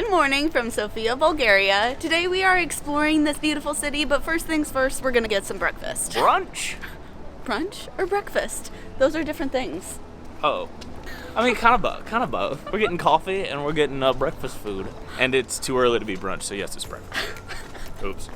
Good morning from Sofia, Bulgaria. Today we are exploring this beautiful city, but first things first, we're gonna get some breakfast. Brunch? Brunch or breakfast? Those are different things. Oh. I mean, kind of both. We're getting coffee and we're getting breakfast food. And it's too early to be brunch, so yes, it's breakfast. Oops.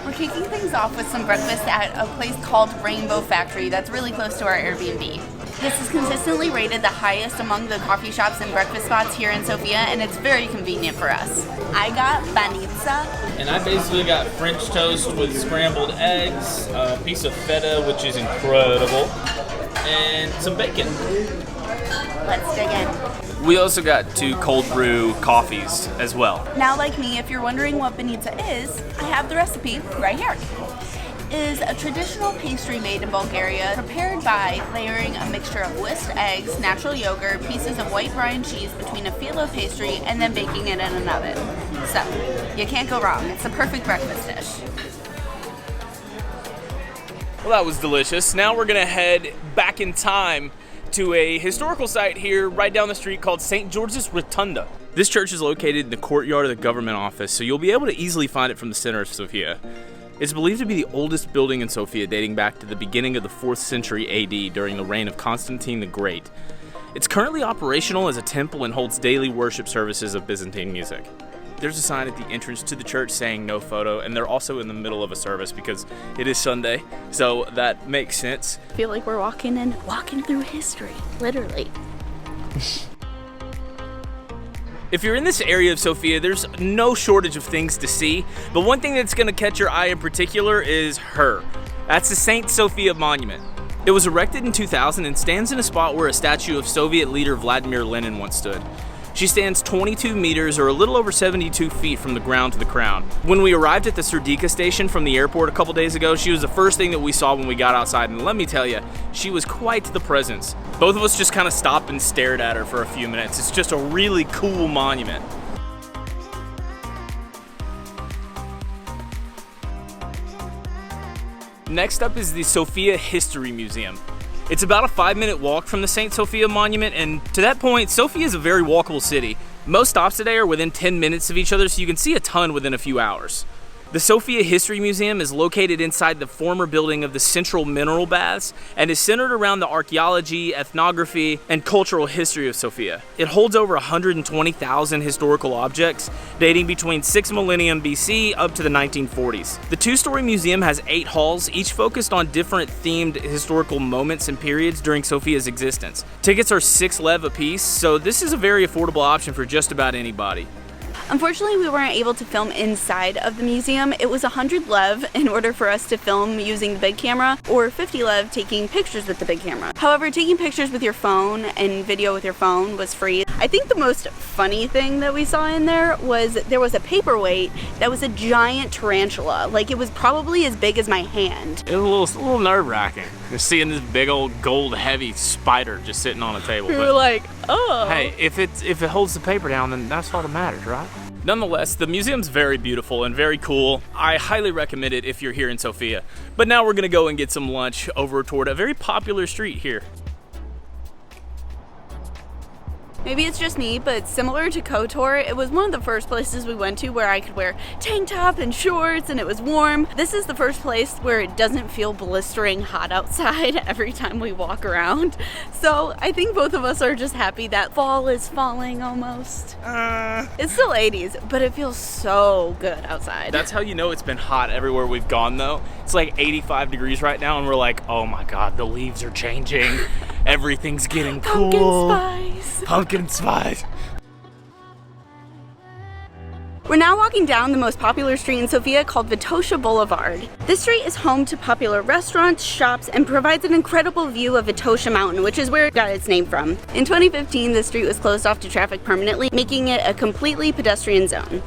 We're kicking things off with some breakfast at a place called Rainbow Factory that's really close to our Airbnb. This is consistently rated the highest among the coffee shops and breakfast spots here in Sofia, and it's very convenient for us. I got banitsa. And I basically got French toast with scrambled eggs, a piece of feta, which is incredible, and some bacon. Let's dig in. We also got 2 cold brew coffees as well. Now, like me, if you're wondering what banitsa is, I have the recipe right here. It is a traditional pastry made in Bulgaria, prepared by layering a mixture of whisked eggs, natural yogurt, pieces of white brine cheese between a phyllo pastry, and then baking it in an oven. So, you can't go wrong. It's the perfect breakfast dish. Well, that was delicious. Now we're gonna head back in time to a historical site here right down the street called St. George's Rotunda. This church is located in the courtyard of the government office, so you'll be able to easily find it from the center of Sofia. It's believed to be the oldest building in Sofia, dating back to the beginning of the 4th century AD during the reign of Constantine the Great. It's currently operational as a temple and holds daily worship services of Byzantine music. There's a sign at the entrance to the church saying no photo, and they're also in the middle of a service because it is Sunday, so that makes sense. I feel like we're walking through history, literally. If you're in this area of Sofia, there's no shortage of things to see, but one thing that's going to catch your eye in particular is her. That's the St. Sofia Monument. It was erected in 2000 and stands in a spot where a statue of Soviet leader Vladimir Lenin once stood. She stands 22 meters or a little over 72 feet from the ground to the crown. When we arrived at the Serdika station from the airport a couple days ago, she was the first thing that we saw when we got outside, and let me tell you, she was quite the presence. Both of us just kind of stopped and stared at her for a few minutes. It's just a really cool monument. Next up is the Sofia History Museum. It's about a 5-minute walk from the St. Sofia Monument, and to that point, Sofia is a very walkable city. Most stops today are within 10 minutes of each other, so you can see a ton within a few hours. The Sofia History Museum is located inside the former building of the Central Mineral Baths and is centered around the archaeology, ethnography, and cultural history of Sofia. It holds over 120,000 historical objects dating between 6 millennium BC up to the 1940s. The 2-story museum has 8 halls, each focused on different themed historical moments and periods during Sofia's existence. Tickets are 6 lev apiece, so this is a very affordable option for just about anybody. Unfortunately, we weren't able to film inside of the museum. It was 100 lev in order for us to film using the big camera, or 50 lev taking pictures with the big camera. However, taking pictures with your phone and video with your phone was free. I think the most funny thing that we saw in there was a paperweight that was a giant tarantula. Like, it was probably as big as my hand. It was a little nerve-wracking just seeing this big old gold heavy spider just sitting on a table. We were like, oh. Hey, if it holds the paper down, then that's all that matters, right? Nonetheless, the museum's very beautiful and very cool. I highly recommend it if you're here in Sofia. But now we're gonna go and get some lunch over toward a very popular street here. Maybe it's just me, but similar to KOTOR, it was one of the first places we went to where I could wear tank top and shorts and it was warm. This is the first place where it doesn't feel blistering hot outside every time we walk around. So I think both of us are just happy that fall is falling almost. It's still 80s, but it feels so good outside. That's how you know it's been hot everywhere we've gone though. It's like 85 degrees right now and we're like, oh my God, the leaves are changing. Everything's getting cool. Pumpkin spice. Pumpkin spice. We're now walking down the most popular street in Sofia called VITOSHA Boulevard. This street is home to popular restaurants, shops, and provides an incredible view of VITOSHA Mountain, which is where it got its name from. In 2015, the street was closed off to traffic permanently, making it a completely pedestrian zone.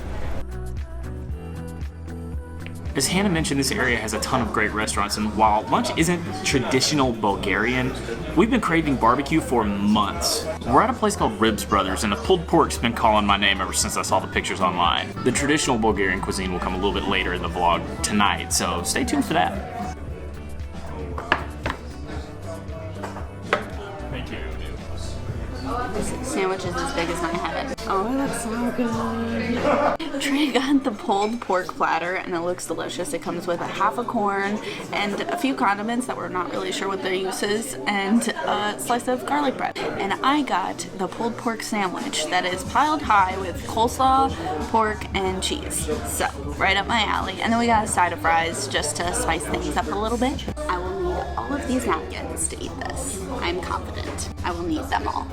As Hannah mentioned, this area has a ton of great restaurants, and while lunch isn't traditional Bulgarian, we've been craving barbecue for months. We're at a place called Ribs Brothers, and the pulled pork's been calling my name ever since I saw the pictures online. The traditional Bulgarian cuisine will come a little bit later in the vlog tonight, so stay tuned for that. This is sandwich is as big as my head. Oh, it looks so good. Trey got the pulled pork platter and it looks delicious. It comes with a half a corn and a few condiments that we're not really sure what their use is, and a slice of garlic bread. And I got the pulled pork sandwich that is piled high with coleslaw, pork, and cheese. So, right up my alley. And then we got a side of fries just to spice things up a little bit. I will need all of these napkins to eat this. I'm confident I will need them all.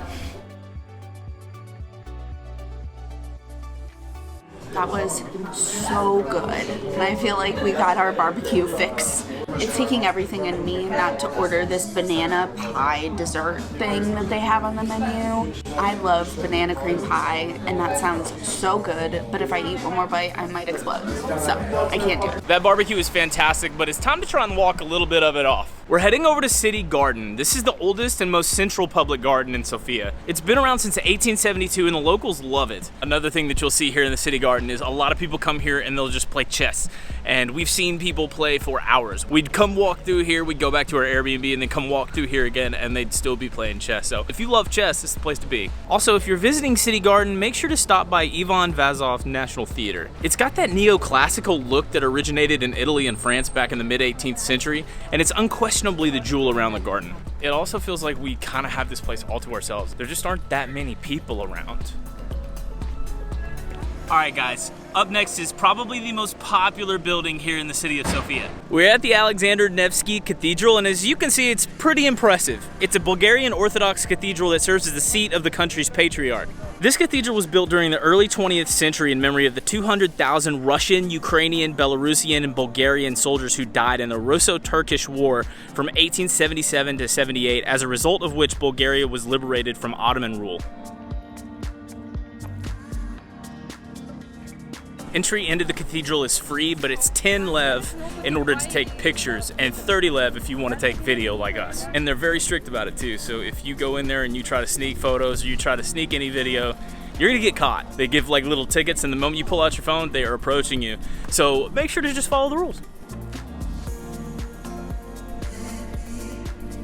That was so good. And I feel like we got our barbecue fix. It's taking everything in me not to order this banana pie dessert thing that they have on the menu. I love banana cream pie, and that sounds so good, but if I eat one more bite, I might explode. So, I can't do it. That barbecue is fantastic, but it's time to try and walk a little bit of it off. We're heading over to City Garden. This is the oldest and most central public garden in Sofia. It's been around since 1872 and the locals love it. Another thing that you'll see here in the City Garden is a lot of people come here and they'll just play chess. And we've seen people play for hours. We'd come walk through here, we'd go back to our Airbnb and then come walk through here again and they'd still be playing chess. So if you love chess, this is the place to be. Also, if you're visiting City Garden, make sure to stop by Ivan Vazov National Theater. It's got that neoclassical look that originated in Italy and France back in the mid-18th century, and it's unquestionably the jewel around the garden. It also feels like we kind of have this place all to ourselves. There just aren't that many people around. All right, guys, up next is probably the most popular building here in the city of Sofia. We're at the Alexander Nevsky Cathedral, and as you can see, it's pretty impressive. It's a Bulgarian Orthodox cathedral that serves as the seat of the country's patriarch. This cathedral was built during the early 20th century in memory of the 200,000 Russian, Ukrainian, Belarusian, and Bulgarian soldiers who died in the Russo-Turkish War from 1877 to 78, as a result of which Bulgaria was liberated from Ottoman rule. Entry into the cathedral is free, but it's 10 lev in order to take pictures and 30 lev if you want to take video like us. And they're very strict about it too, so if you go in there and you try to sneak photos or you try to sneak any video, you're gonna get caught. They give like little tickets, and the moment you pull out your phone, they are approaching you. So make sure to just follow the rules.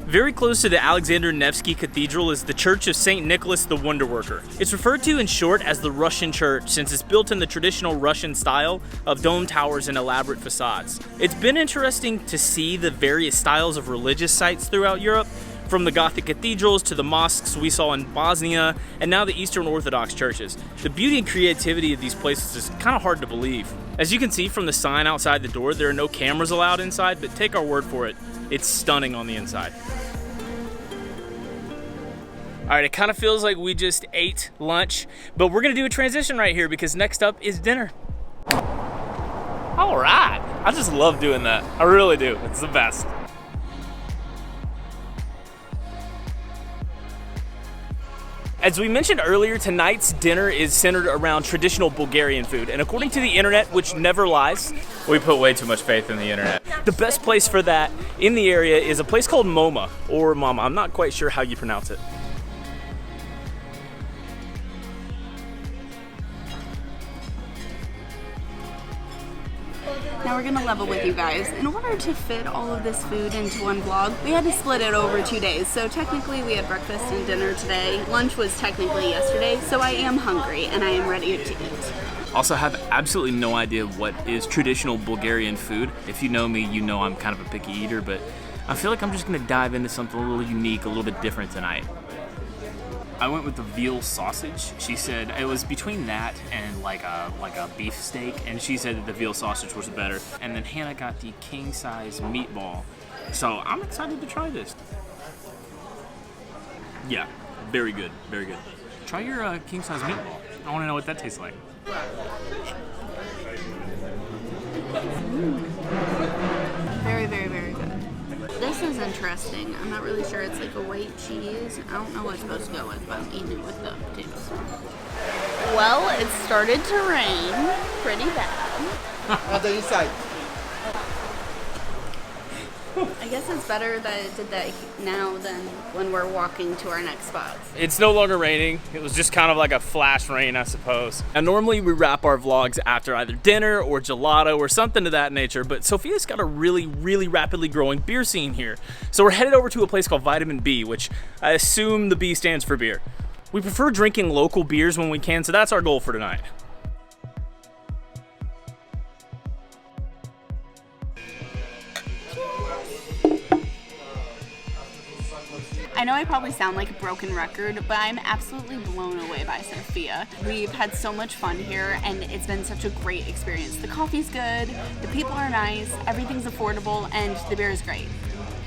Very close to the Alexander Nevsky Cathedral is the Church of St. Nicholas the Wonderworker. It's referred to in short as the Russian Church since it's built in the traditional Russian style of dome towers and elaborate facades. It's been interesting to see the various styles of religious sites throughout Europe, from the Gothic cathedrals to the mosques we saw in Bosnia, and now the Eastern Orthodox churches. The beauty and creativity of these places is kind of hard to believe. As you can see from the sign outside the door, there are no cameras allowed inside, but take our word for it, it's stunning on the inside. All right, it kind of feels like we just ate lunch, but we're gonna do a transition right here because next up is dinner. All right, I just love doing that. I really do, it's the best. As we mentioned earlier, tonight's dinner is centered around traditional Bulgarian food. And according to the internet, which never lies, we put way too much faith in the internet. The best place for that in the area is a place called MOMA, or Mama. I'm not quite sure how you pronounce it. Now we're gonna level with you guys. In order to fit all of this food into one vlog, we had to split it over 2 days. So technically we had breakfast and dinner today. Lunch was technically yesterday, so I am hungry and I am ready to eat. Also have absolutely no idea what is traditional Bulgarian food. If you know me, you know I'm kind of a picky eater, but I feel like I'm just gonna dive into something a little unique, a little bit different tonight. I went with the veal sausage. She said it was between that and like a beef steak, and she said that the veal sausage was better. And then Hannah got the king size meatball. So I'm excited to try this. Yeah, very good, very good. Try your king size meatball. I want to know what that tastes like. Very, very, very good. This is interesting. I'm not really sure. It's like a white cheese. I don't know what it's supposed to go with, but I'm eating it with the potatoes. Well, it started to rain pretty bad. On the inside. I guess it's better that it did that now than when we're walking to our next spots. It's no longer raining. It was just kind of like a flash rain, I suppose. And normally we wrap our vlogs after either dinner or gelato or something of that nature, but Sofia's got a really, really rapidly growing beer scene here. So we're headed over to a place called Vitamin B, which I assume the B stands for beer. We prefer drinking local beers when we can, so that's our goal for tonight. I know I probably sound like a broken record, but I'm absolutely blown away by Sofia. We've had so much fun here, and it's been such a great experience. The coffee's good, the people are nice, everything's affordable, and the beer is great.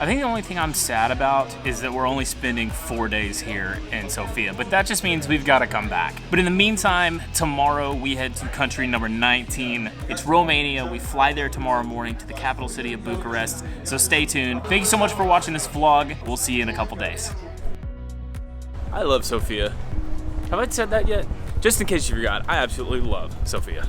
I think the only thing I'm sad about is that we're only spending 4 days here in Sofia, but that just means we've got to come back. But in the meantime, tomorrow we head to country number 19. It's Romania. We fly there tomorrow morning to the capital city of Bucharest, so stay tuned. Thank you so much for watching this vlog. We'll see you in a couple days. I love Sofia. Have I said that yet? Just in case you forgot, I absolutely love Sofia.